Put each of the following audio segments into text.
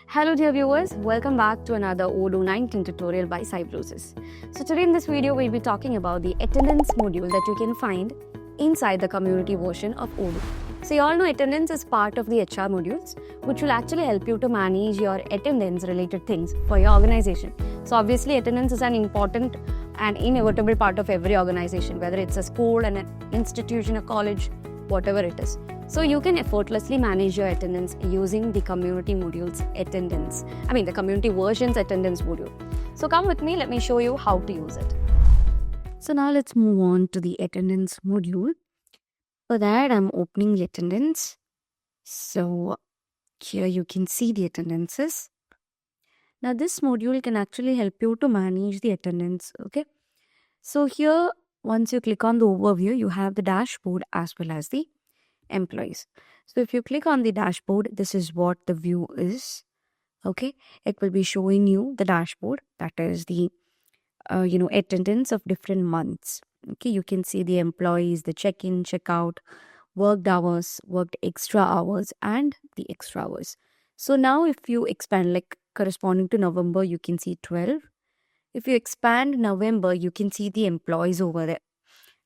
Hello dear viewers, welcome back to another Odoo 19 tutorial by Cybrosys. So today in this video we'll be talking about the attendance module that you can find inside the community version of Odoo. So you all know attendance is part of the HR modules which will actually help you to manage your attendance related things for your organization. So obviously attendance is an important and inevitable part of every organization, whether it's a school, an institution, a college, whatever it is. So you can effortlessly manage your attendance using the community module's the community version's attendance module. So come with me, let me show you how to use it. So now let's move on to the attendance module. For that, I'm opening the attendance. So here you can see the attendances. Now this module can actually help you to manage the attendance, okay? So here, once you click on the overview, you have the dashboard as well as the employees. So if you click on the dashboard, this is what the view is. Okay, it will be showing you the dashboard, that is the attendance of different months. Okay, you can see the employees, the check-in, check-out, worked hours, worked extra hours, and the extra hours. So now if you expand, like corresponding to November, you can see 12. If you expand November, you can see the employees over there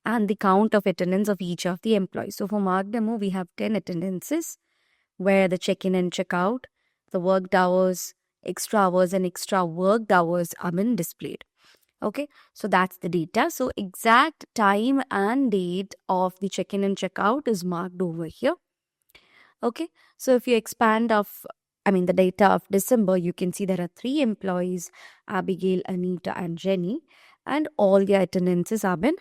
and the count of attendance of each of the employees. So for Mark Demo, we have 10 attendances where the check-in and check-out, the worked hours, extra hours and extra worked hours are been displayed. Okay, so that's the data. So exact time and date of the check-in and check-out is marked over here. Okay, so if you expand the data of December, you can see there are 3 employees, Abigail, Anita and Jenny, and all their attendances have been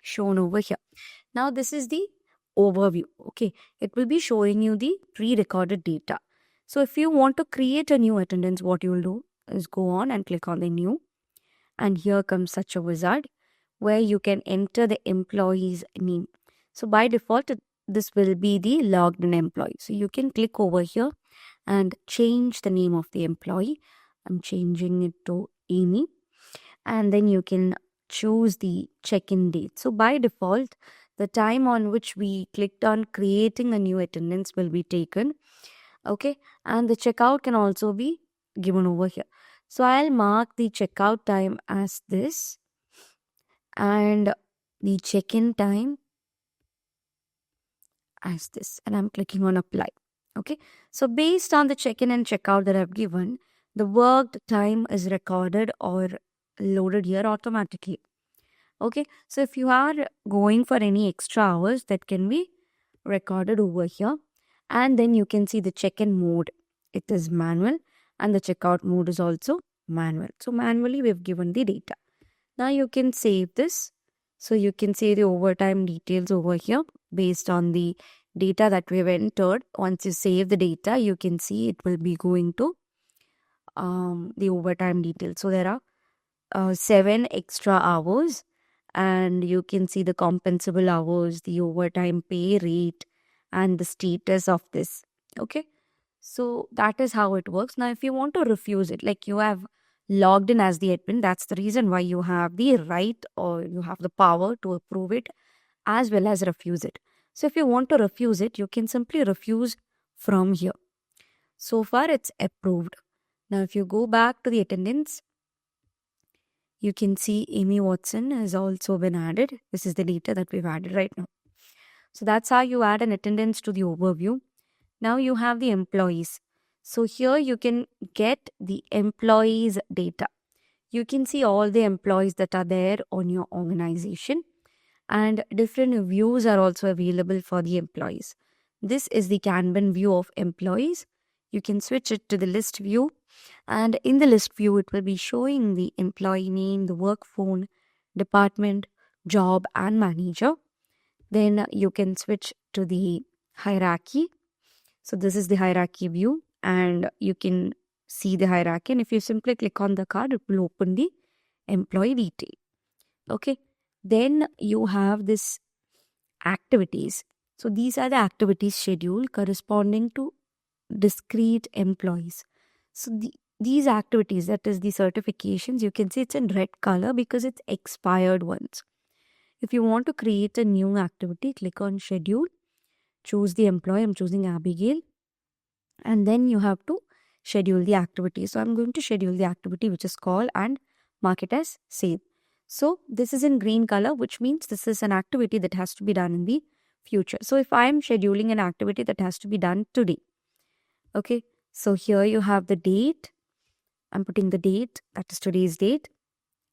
shown over here. Now this is the overview. Okay, it will be showing you the pre-recorded data. So if you want to create a new attendance, what you will do is go on and click on the new, and here comes such a wizard where you can enter the employee's name. So by default this will be the logged in employee. So you can click over here and change the name of the employee. I'm changing it to Amy, and then you can choose the check-in date. So by default, the time on which we clicked on creating a new attendance will be taken. Okay, and the checkout can also be given over here. So I'll mark the checkout time as this and the check-in time as this, and I'm clicking on apply. Okay, so based on the check-in and checkout that I've given, the worked time is recorded or loaded here automatically. Okay, so if you are going for any extra hours, that can be recorded over here, and then you can see the check-in mode, it is manual, and the checkout mode is also manual. So manually we've given the data. Now you can save this. So you can see the overtime details over here based on the data that we've entered. Once you save the data, you can see it will be going to the overtime details. So there are 7 extra hours, and you can see the compensable hours, the overtime pay rate, and the status of this. Okay, so that is how it works. Now if you want to refuse it, like you have logged in as the admin, that's the reason why you have the right or you have the power to approve it as well as refuse it. So if you want to refuse it, you can simply refuse from here. So far it's approved. Now if you go back to the attendance, you can see Amy Watson has also been added. This is the data that we've added right now. So that's how you add an attendance to the overview. Now you have the employees. So here you can get the employees data. You can see all the employees that are there on your organization, and different views are also available for the employees. This is the Kanban view of employees. You can switch it to the list view, and in the list view it will be showing the employee name, the work phone, department, job and manager. Then you can switch to the hierarchy. So this is the hierarchy view, and you can see the hierarchy, and if you simply click on the card, it will open the employee detail. Okay, then you have this activities. So these are the activities scheduled corresponding to discrete employees. So these activities, that is the certifications, you can see it's in red color because it's expired ones. If you want to create a new activity, click on schedule, choose the employee. I'm choosing Abigail, and then you have to schedule the activity. So I'm going to schedule the activity which is call and mark it as save. So this is in green color, which means this is an activity that has to be done in the future. So if I am scheduling an activity that has to be done today, okay, so here you have the date. I'm putting the date, that is today's date,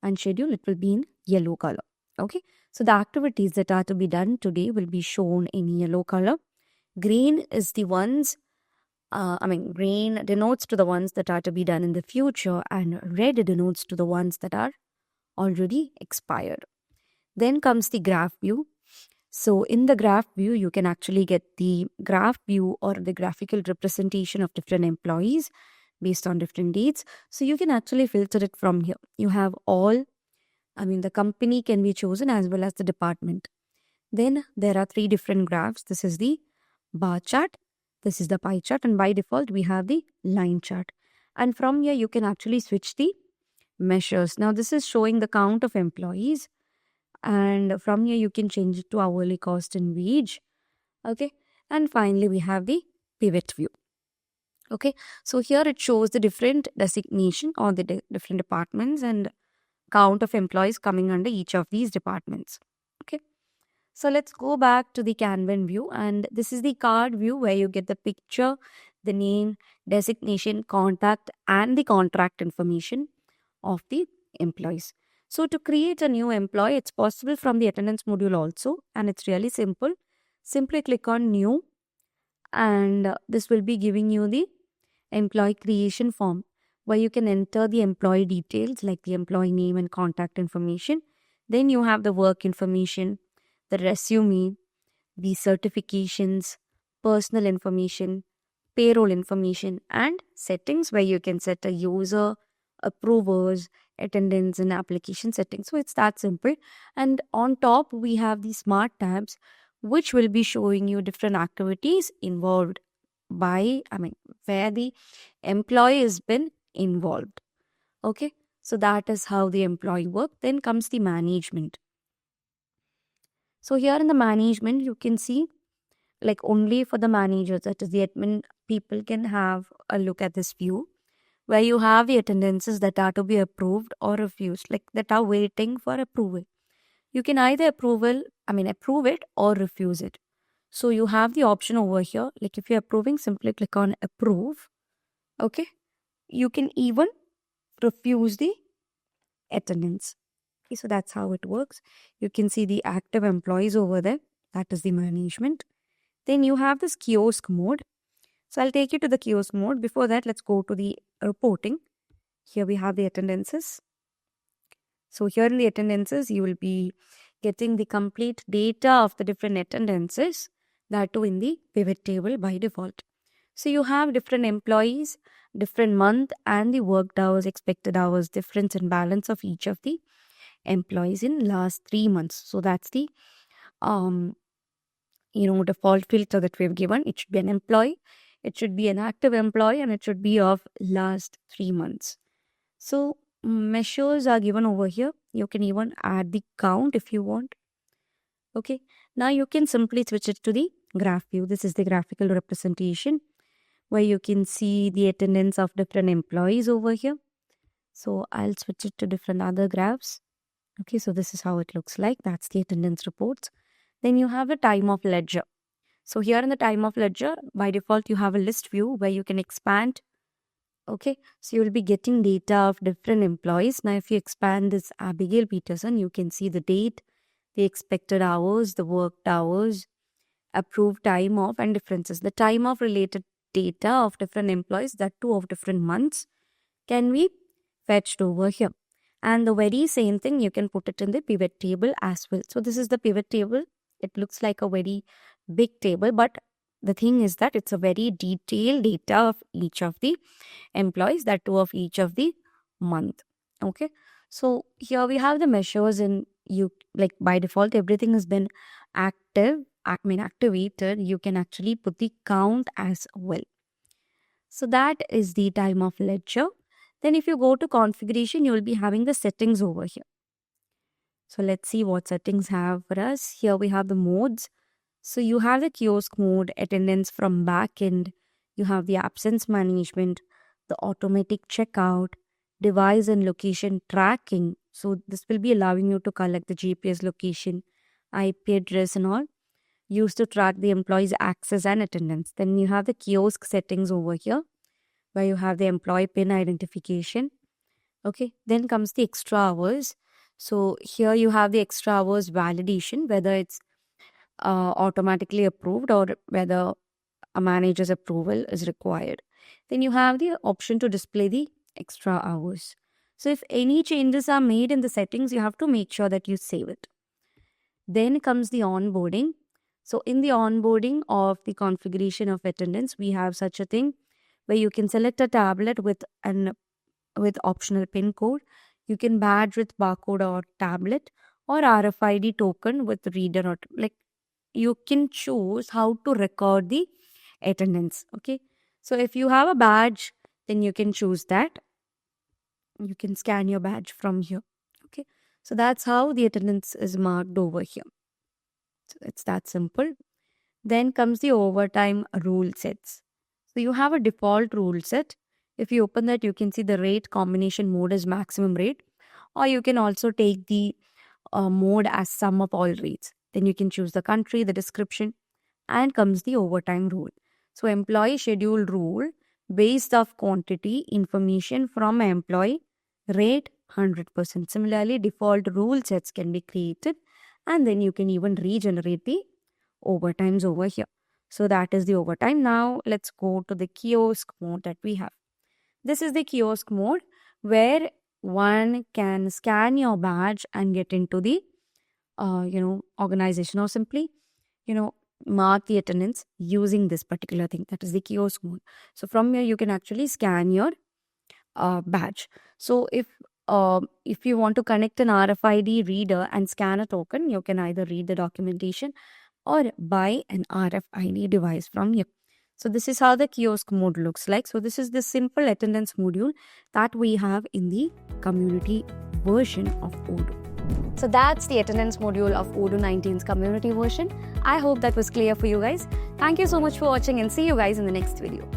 and schedule, it will be in yellow color. Okay, so the activities that are to be done today will be shown in yellow color. Green is the ones, green denotes to the ones that are to be done in the future, and red denotes to the ones that are already expired. Then comes the graph view. So in the graph view, you can actually get the graph view or the graphical representation of different employees based on different dates. So you can actually filter it from here. You have all, the company can be chosen as well as the department. Then there are 3 different graphs. This is the bar chart, this is the pie chart, and by default we have the line chart. And from here you can actually switch the measures. Now this is showing the count of employees, and from here you can change it to hourly cost and wage. Okay, and finally we have the pivot view. Okay, so here it shows the different designation or the different departments and count of employees coming under each of these departments. Okay, so let's go back to the Kanban view, and this is the card view where you get the picture, the name, designation, contact, and the contract information of the employees. So to create a new employee, it's possible from the attendance module also, and it's really simple. Simply click on new, and this will be giving you the employee creation form where you can enter the employee details like the employee name and contact information. Then you have the work information, the resume, the certifications, personal information, payroll information, and settings where you can set a user, approvers, attendance, and application settings. So it's that simple. And on top, we have the smart tabs, which will be showing you different activities involved where the employee has been involved. Okay, so that is how the employee work. Then comes the management. So here in the management, you can see like only for the managers, that is the admin people, can have a look at this view where you have the attendances that are to be approved or refused, like that are waiting for approval. You can either approve it or refuse it. So you have the option over here, like if you're approving, simply click on approve. Okay, you can even refuse the attendance. Okay, so that's how it works. You can see the active employees over there, that is the management. Then you have this kiosk mode. So I'll take you to the kiosk mode. Before that, let's go to the reporting. Here we have the attendances. So here in the attendances, you will be getting the complete data of the different attendances, that too in the pivot table by default. So you have different employees, different month, and the worked hours, expected hours, difference and balance of each of the employees in last 3 months. So that's the default filter that we've given. It should be an employee, it should be an active employee, and it should be of last 3 months. So measures are given over here. You can even add the count if you want. Okay, now you can simply switch it to the graph view. This is the graphical representation where you can see the attendance of different employees over here. So I'll switch it to different other graphs. Okay, so this is how it looks like. That's the attendance reports. Then you have the time of ledger. So here in the time of ledger, by default, you have a list view where you can expand. Okay, so you'll be getting data of different employees. Now, if you expand this Abigail Peterson, you can see the date, the expected hours, the worked hours, approved time off, and differences. The time off related data of different employees, that too of different months, can be fetched over here. And the very same thing, you can put it in the pivot table as well. So this is the pivot table. It looks like a very big table, but the thing is that it's a very detailed data of each of the employees, that too of each of the month. Okay, so here we have the measures, and you like by default everything has been activated. You can actually put the count as well. So that is the time of ledger. Then if you go to configuration, you will be having the settings over here. So let's see what settings have for us. Here we have the modes. So you have the kiosk mode, attendance from back end. You have the absence management, the automatic checkout, device and location tracking. So this will be allowing you to collect the GPS location, IP address and all, used to track the employee's access and attendance. Then you have the kiosk settings over here, where you have the employee PIN identification. Okay, then comes the extra hours. So here you have the extra hours validation, whether it's automatically approved or whether a manager's approval is required. Then you have the option to display the extra hours. So if any changes are made in the settings, you have to make sure that you save it. Then comes the onboarding. So in the onboarding of the configuration of attendance, we have such a thing where you can select a tablet with optional PIN code. You can badge with barcode or tablet, or RFID token with reader, or like you can choose how to record the attendance. Okay, so if you have a badge, then you can choose that. You can scan your badge from here. Okay, so that's how the attendance is marked over here. So it's that simple. Then comes the overtime rule sets. So you have a default rule set. If you open that, you can see the rate combination mode is maximum rate, or you can also take the mode as sum of all rates. Then you can choose the country, the description, and comes the overtime rule. So employee schedule rule based off quantity information from employee, rate 100%. Similarly, default rule sets can be created, and then you can even regenerate the overtimes over here. So that is the overtime. Now let's go to the kiosk mode that we have. This is the kiosk mode where one can scan your badge and get into the organization, or simply mark the attendance using this particular thing. That is the kiosk mode. So from here you can actually scan your badge. So if you want to connect an RFID reader and scan a token, you can either read the documentation or buy an RFID device from here. So this is how the kiosk mode looks like. So this is the simple attendance module that we have in the community version of Odoo. So that's the attendance module of Odoo 19's community version. I hope that was clear for you guys. Thank you so much for watching, and see you guys in the next video.